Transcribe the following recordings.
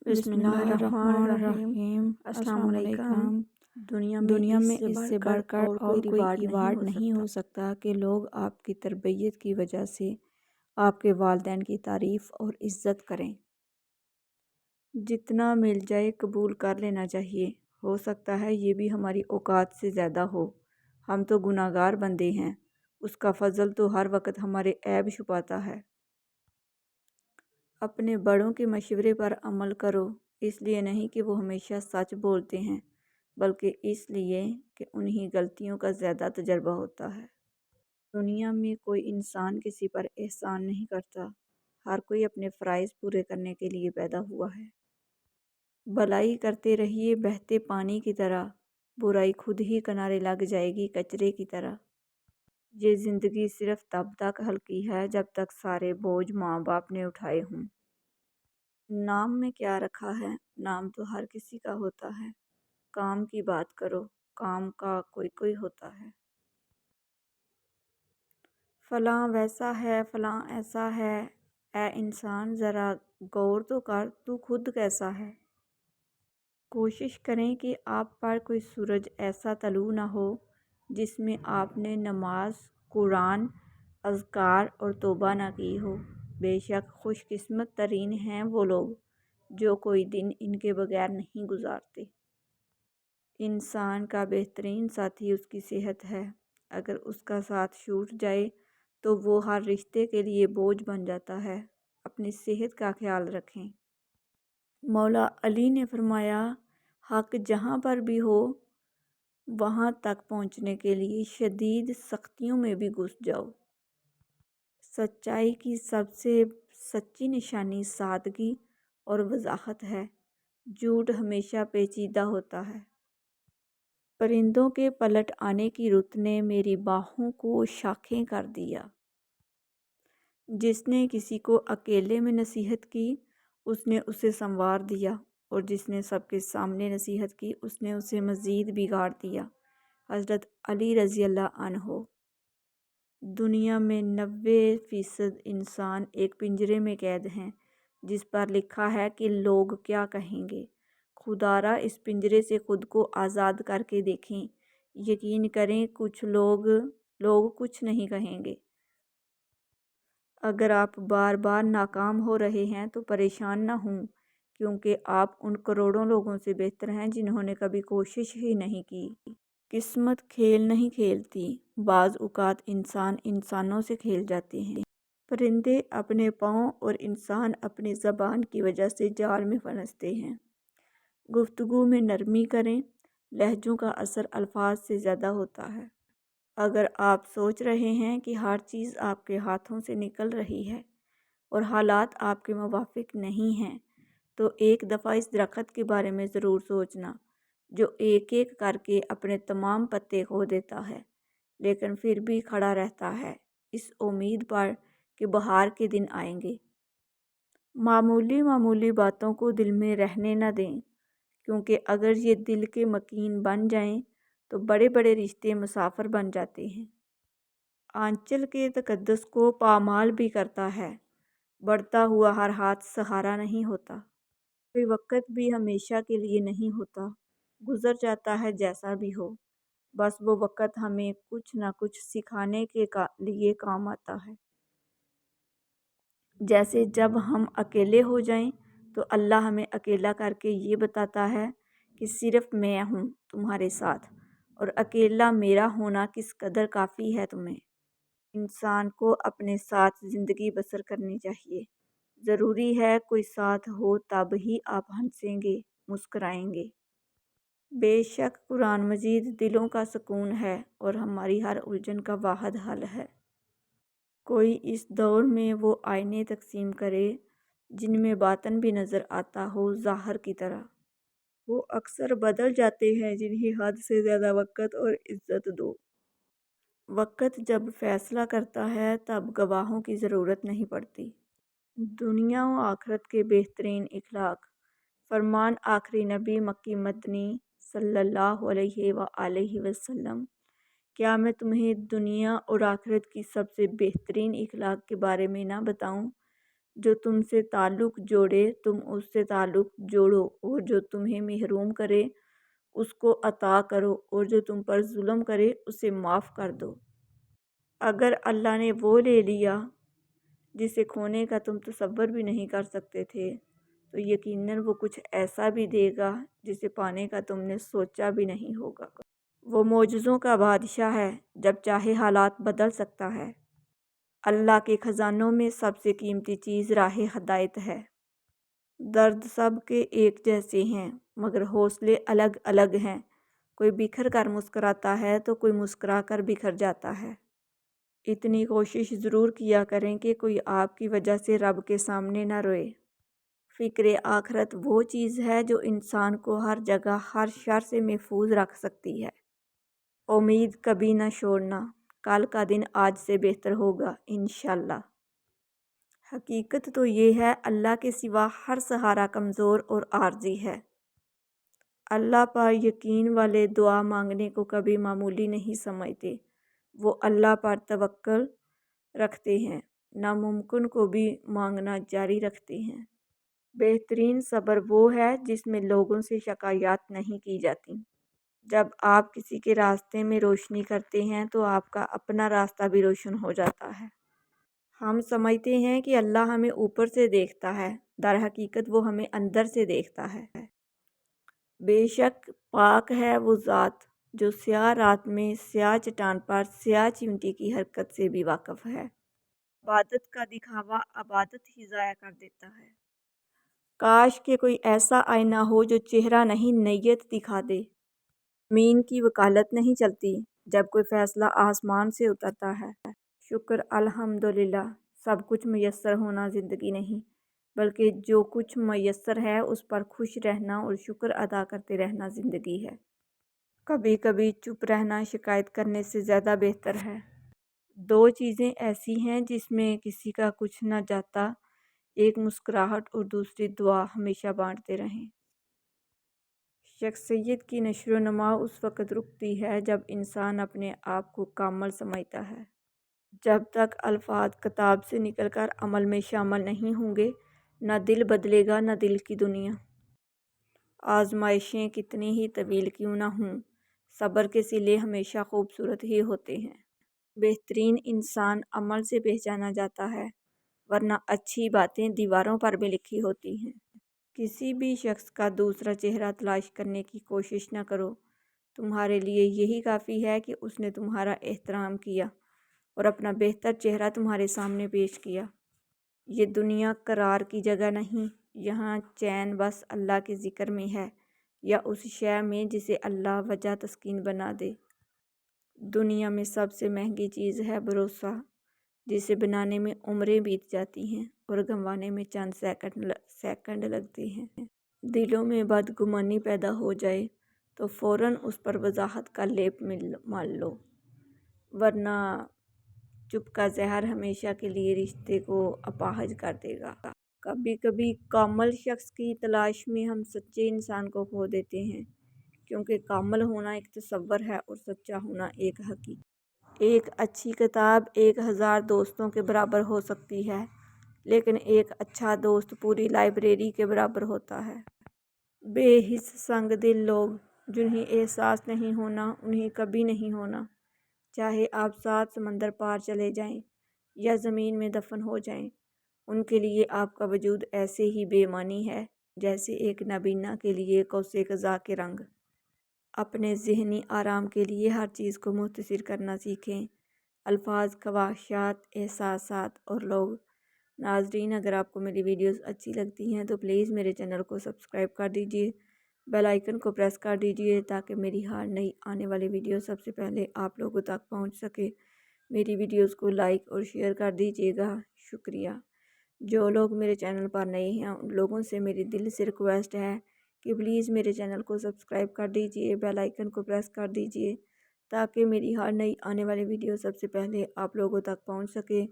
بسم اللہ الرحمن الرحیم۔ السلام علیکم۔ دنیا میں اس سے بڑھ کر اور کوئی ایوارڈ نہیں ہو سکتا کہ لوگ آپ کی تربیت کی وجہ سے آپ کے والدین کی تعریف اور عزت کریں۔ جتنا مل جائے قبول کر لینا چاہیے، ہو سکتا ہے یہ بھی ہماری اوقات سے زیادہ ہو۔ ہم تو گناہگار بندے ہیں، اس کا فضل تو ہر وقت ہمارے عیب چھپاتا ہے۔ اپنے بڑوں کے مشورے پر عمل کرو، اس لیے نہیں کہ وہ ہمیشہ سچ بولتے ہیں، بلکہ اس لیے کہ انہیں غلطیوں کا زیادہ تجربہ ہوتا ہے۔ دنیا میں کوئی انسان کسی پر احسان نہیں کرتا، ہر کوئی اپنے فرائض پورے کرنے کے لیے پیدا ہوا ہے۔ بھلائی کرتے رہیے بہتے پانی کی طرح، برائی خود ہی کنارے لگ جائے گی کچرے کی طرح۔ یہ زندگی صرف تب تک ہلکی ہے جب تک سارے بوجھ ماں باپ نے اٹھائے ہوں۔ نام میں کیا رکھا ہے؟ نام تو ہر کسی کا ہوتا ہے۔ کام کی بات کرو، کام کا کوئی کوئی ہوتا ہے۔ فلاں ویسا ہے، فلاں ایسا ہے، اے انسان ذرا غور تو کر، تو خود کیسا ہے؟ کوشش کریں کہ آپ پر کوئی سورج ایسا طلوع نہ ہو جس میں آپ نے نماز، قرآن، اذکار اور توبہ نہ کی ہو۔ بے شک خوش قسمت ترین ہیں وہ لوگ جو کوئی دن ان کے بغیر نہیں گزارتے۔ انسان کا بہترین ساتھی اس کی صحت ہے، اگر اس کا ساتھ چھوٹ جائے تو وہ ہر رشتے کے لیے بوجھ بن جاتا ہے۔ اپنی صحت کا خیال رکھیں۔ مولا علی نے فرمایا، حق جہاں پر بھی ہو وہاں تک پہنچنے کے لیے شدید سختیوں میں بھی گھس جاؤ۔ سچائی کی سب سے سچی نشانی سادگی اور وضاحت ہے، جھوٹ ہمیشہ پیچیدہ ہوتا ہے۔ پرندوں کے پلٹ آنے کی رت نے میری باہوں کو شاخیں کر دیا۔ جس نے کسی کو اکیلے میں نصیحت کی، اس نے اسے سنوار دیا، اور جس نے سب کے سامنے نصیحت کی، اس نے اسے مزید بگاڑ دیا۔ حضرت علی رضی اللہ عنہ۔ دنیا میں 90% انسان ایک پنجرے میں قید ہیں جس پر لکھا ہے کہ لوگ کیا کہیں گے۔ خدا را اس پنجرے سے خود کو آزاد کر کے دیکھیں، یقین کریں کچھ لوگ کچھ نہیں کہیں گے۔ اگر آپ بار بار ناکام ہو رہے ہیں تو پریشان نہ ہوں، کیونکہ آپ ان کروڑوں لوگوں سے بہتر ہیں جنہوں نے کبھی کوشش ہی نہیں کی۔ قسمت کھیل نہیں کھیلتی، بعض اوقات انسان انسانوں سے کھیل جاتے ہیں۔ پرندے اپنے پاؤں اور انسان اپنی زبان کی وجہ سے جال میں پھنستے ہیں۔ گفتگو میں نرمی کریں، لہجوں کا اثر الفاظ سے زیادہ ہوتا ہے۔ اگر آپ سوچ رہے ہیں کہ ہر چیز آپ کے ہاتھوں سے نکل رہی ہے اور حالات آپ کے موافق نہیں ہیں، تو ایک دفعہ اس درخت کے بارے میں ضرور سوچنا جو ایک ایک کر کے اپنے تمام پتے کھو دیتا ہے، لیکن پھر بھی کھڑا رہتا ہے اس امید پر کہ بہار کے دن آئیں گے۔ معمولی باتوں کو دل میں رہنے نہ دیں، کیونکہ اگر یہ دل کے مکین بن جائیں تو بڑے بڑے رشتے مسافر بن جاتے ہیں۔ آنچل کے تقدس کو پامال بھی کرتا ہے، بڑھتا ہوا ہر ہاتھ سہارا نہیں ہوتا۔ کوئی وقت بھی ہمیشہ کے لیے نہیں ہوتا، گزر جاتا ہے جیسا بھی ہو، بس وہ وقت ہمیں کچھ نہ کچھ سکھانے کے لیے کام آتا ہے۔ جیسے جب ہم اکیلے ہو جائیں تو اللہ ہمیں اکیلا کر کے یہ بتاتا ہے کہ صرف میں ہوں تمہارے ساتھ، اور اکیلا میرا ہونا کس قدر کافی ہے تمہیں۔ انسان کو اپنے ساتھ زندگی بسر کرنی چاہیے، ضروری ہے کوئی ساتھ ہو تب ہی آپ ہنسیں گے، مسکرائیں گے۔ بے شک قرآن مجید دلوں کا سکون ہے اور ہماری ہر الجھن کا واحد حل ہے۔ کوئی اس دور میں وہ آئینے تقسیم کرے جن میں باطن بھی نظر آتا ہو ظاہر کی طرح۔ وہ اکثر بدل جاتے ہیں جنہیں حد سے زیادہ وقت اور عزت دو۔ وقت جب فیصلہ کرتا ہے تب گواہوں کی ضرورت نہیں پڑتی۔ دنیا و آخرت کے بہترین اخلاق۔ فرمان آخری نبی مکی مدنی صلی اللہ علیہ وآلہ وسلم، کیا میں تمہیں دنیا اور آخرت کی سب سے بہترین اخلاق کے بارے میں نہ بتاؤں جو تم سے تعلق جوڑے تم اس سے تعلق جوڑو، اور جو تمہیں محروم کرے اس کو عطا کرو، اور جو تم پر ظلم کرے اسے معاف کر دو۔ اگر اللہ نے وہ لے لیا جسے کھونے کا تم تصور بھی نہیں کر سکتے تھے، تو یقیناً وہ کچھ ایسا بھی دے گا جسے پانے کا تم نے سوچا بھی نہیں ہوگا۔ وہ معجزوں کا بادشاہ ہے، جب چاہے حالات بدل سکتا ہے۔ اللہ کے خزانوں میں سب سے قیمتی چیز راہ ہدایت ہے۔ درد سب کے ایک جیسے ہیں، مگر حوصلے الگ الگ ہیں۔ کوئی بکھر کر مسکراتا ہے تو کوئی مسکرا کر بکھر جاتا ہے۔ اتنی کوشش ضرور کیا کریں کہ کوئی آپ کی وجہ سے رب کے سامنے نہ روئے۔ فکر آخرت وہ چیز ہے جو انسان کو ہر جگہ ہر شر سے محفوظ رکھ سکتی ہے۔ امید کبھی نہ چھوڑنا، کل کا دن آج سے بہتر ہوگا انشاءاللہ۔ حقیقت تو یہ ہے اللہ کے سوا ہر سہارا کمزور اور عارضی ہے۔ اللہ پر یقین والے دعا مانگنے کو کبھی معمولی نہیں سمجھتے، وہ اللہ پر توکل رکھتے ہیں، ناممکن کو بھی مانگنا جاری رکھتے ہیں۔ بہترین صبر وہ ہے جس میں لوگوں سے شکایات نہیں کی جاتی۔ جب آپ کسی کے راستے میں روشنی کرتے ہیں تو آپ کا اپنا راستہ بھی روشن ہو جاتا ہے۔ ہم سمجھتے ہیں کہ اللہ ہمیں اوپر سے دیکھتا ہے، در حقیقت وہ ہمیں اندر سے دیکھتا ہے۔ بے شک پاک ہے وہ ذات جو سیاہ رات میں سیاہ چٹان پر سیاہ چیونٹی کی حرکت سے بھی واقف ہے۔ عبادت کا دکھاوا عبادت ہی ضائع کر دیتا ہے۔ کاش کہ کوئی ایسا آئینہ ہو جو چہرہ نہیں نیت دکھا دے۔ زمین کی وکالت نہیں چلتی جب کوئی فیصلہ آسمان سے اترتا ہے۔ شکر الحمدللہ، سب کچھ میسر ہونا زندگی نہیں، بلکہ جو کچھ میسر ہے اس پر خوش رہنا اور شکر ادا کرتے رہنا زندگی ہے۔ کبھی کبھی چپ رہنا شکایت کرنے سے زیادہ بہتر ہے۔ دو چیزیں ایسی ہیں جس میں کسی کا کچھ نہ جاتا، ایک مسکراہٹ اور دوسری دعا ہمیشہ بانٹتے رہیں۔ شخصیت کی نشو و نما اس وقت رکتی ہے جب انسان اپنے آپ کو کامل سمجھتا ہے۔ جب تک الفاظ کتاب سے نکل کر عمل میں شامل نہیں ہوں گے، نہ دل بدلے گا نہ دل کی دنیا۔ آزمائشیں کتنی ہی طویل کیوں نہ ہوں، صبر کے صلے ہمیشہ خوبصورت ہی ہوتے ہیں۔ بہترین انسان عمل سے پہچانا جاتا ہے، ورنہ اچھی باتیں دیواروں پر بھی لکھی ہوتی ہیں۔ کسی بھی شخص کا دوسرا چہرہ تلاش کرنے کی کوشش نہ کرو، تمہارے لیے یہی کافی ہے کہ اس نے تمہارا احترام کیا اور اپنا بہتر چہرہ تمہارے سامنے پیش کیا۔ یہ دنیا قرار کی جگہ نہیں، یہاں چین بس اللہ کے ذکر میں ہے، یا اس شے میں جسے اللہ وجہ تسکین بنا دے۔ دنیا میں سب سے مہنگی چیز ہے بھروسہ، جسے بنانے میں عمریں بیت جاتی ہیں اور گنوانے میں چند سیکنڈ لگتے ہیں۔ دلوں میں بدگمانی پیدا ہو جائے تو فوراً اس پر وضاحت کا لیپ مال لو، ورنہ چپ کا زہر ہمیشہ کے لیے رشتے کو اپاہج کر دے گا۔ کبھی کبھی کامل شخص کی تلاش میں ہم سچے انسان کو کھو دیتے ہیں، کیونکہ کامل ہونا ایک تصور ہے اور سچا ہونا ایک حقیقت۔ ایک اچھی کتاب 1000 دوستوں کے برابر ہو سکتی ہے، لیکن ایک اچھا دوست پوری لائبریری کے برابر ہوتا ہے۔ بے حس سنگ دل لوگ جنہیں احساس نہیں ہونا انہیں کبھی نہیں ہونا، چاہے آپ 7 سمندر پار چلے جائیں یا زمین میں دفن ہو جائیں، ان کے لیے آپ کا وجود ایسے ہی بے معنی ہے جیسے ایک نابینا کے لیے قوس قزح کے رنگ۔ اپنے ذہنی آرام کے لیے ہر چیز کو مختصر کرنا سیکھیں، الفاظ، خواہشات، احساسات اور لوگ۔ ناظرین، اگر آپ کو میری ویڈیوز اچھی لگتی ہیں تو پلیز میرے چینل کو سبسکرائب کر دیجئے، بیل آئیکن کو پریس کر دیجئے تاکہ میری ہر نئی آنے والی ویڈیو سب سے پہلے آپ لوگوں تک پہنچ سکے۔ میری ویڈیوز کو لائک اور شیئر کر دیجئے گا، شکریہ۔ جو لوگ میرے چینل پر نئے ہیں ان لوگوں سے میری دل سے ریکویسٹ ہے کہ پلیز میرے چینل کو سبسکرائب کر دیجئے، بیل آئیکن کو پریس کر دیجئے تاکہ میری ہر نئی آنے والی ویڈیو سب سے پہلے آپ لوگوں تک پہنچ سکے۔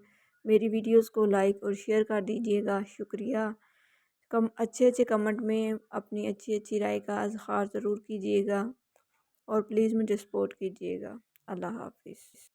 میری ویڈیوز کو لائک اور شیئر کر دیجئے گا، شکریہ۔ اچھے کمنٹ میں اپنی اچھی رائے کا اظہار ضرور کیجئے گا اور پلیز مجھے سپورٹ کیجئے گا۔ اللہ حافظ۔